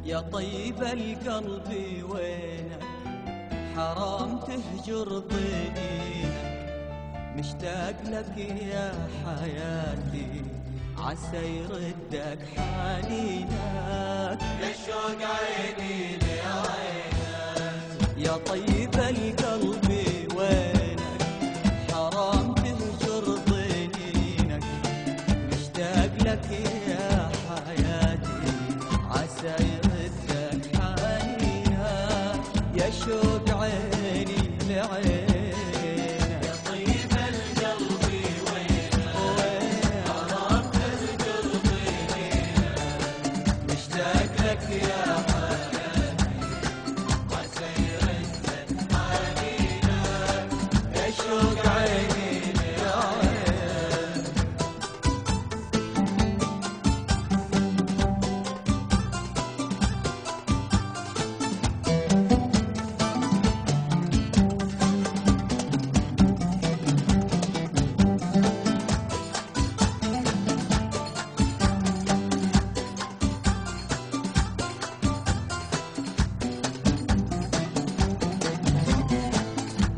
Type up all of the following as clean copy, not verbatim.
يا طيب القلب وينك، حرام تهجر ضيقك، مشتاق لك يا حياتي، عسى يردك حنينك، يا شوق عيني لعينك. يا طيب القلب وينك، حرام تهجر ضيقك، مشتاق لك يا حياتي، عسى يردك حنينك، يا شوق عيني لعينك.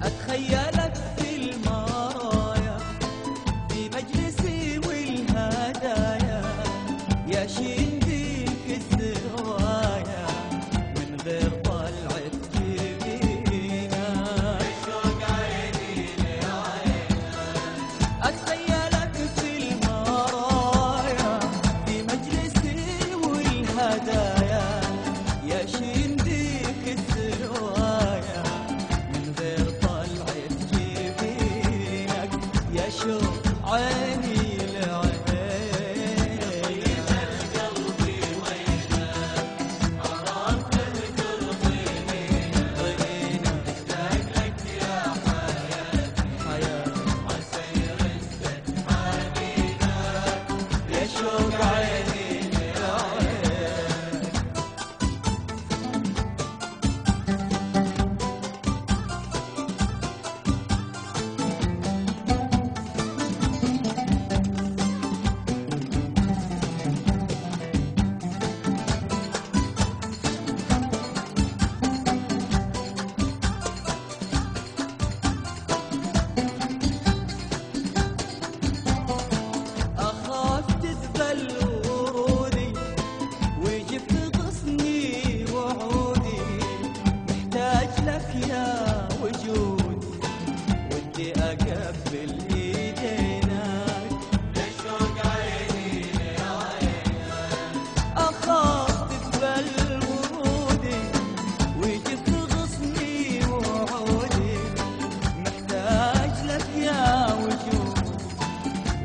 أتخيلك في المرايا، في مجلسي والهدايا، يا شين بيك السوايا، من غير طلعة جبينك، شوق عيني لعينك. أتخيلك في المرايا، في مجلسي والهدايا، يا شين بيك السوايا، من غير يا شوق عيني لعينك. القلب وينك، حرام تهجر ضيقك، مشتاق لك يا حياتي، عسى يردك حنينك، يا شوق عيني لعينك. يا وجودي ودي أقبل إيدينك، يا شوق عيني لعينك. أخاف تقبل ورودي ويجي في غصني وعودي، محتاج لك يا وجودي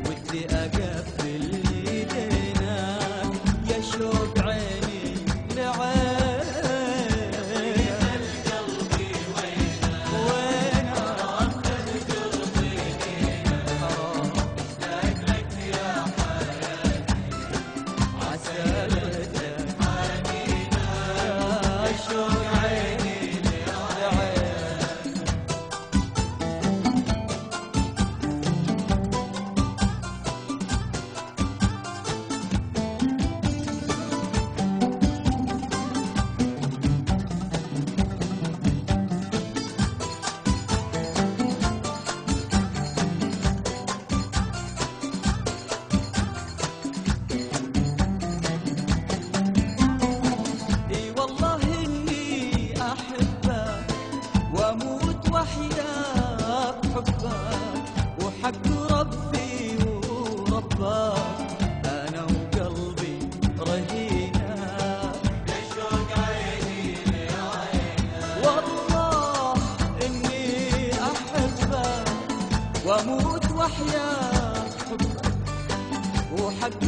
ودي أقبل إيدينك، يا شوق عيني لعينك. واموت واحيا بحبك، وحق ربي وربك، انا وقلبي رهينك، يا شوق عيني لعينك. والله اني احبك، واموت واحيا بحبك، وحق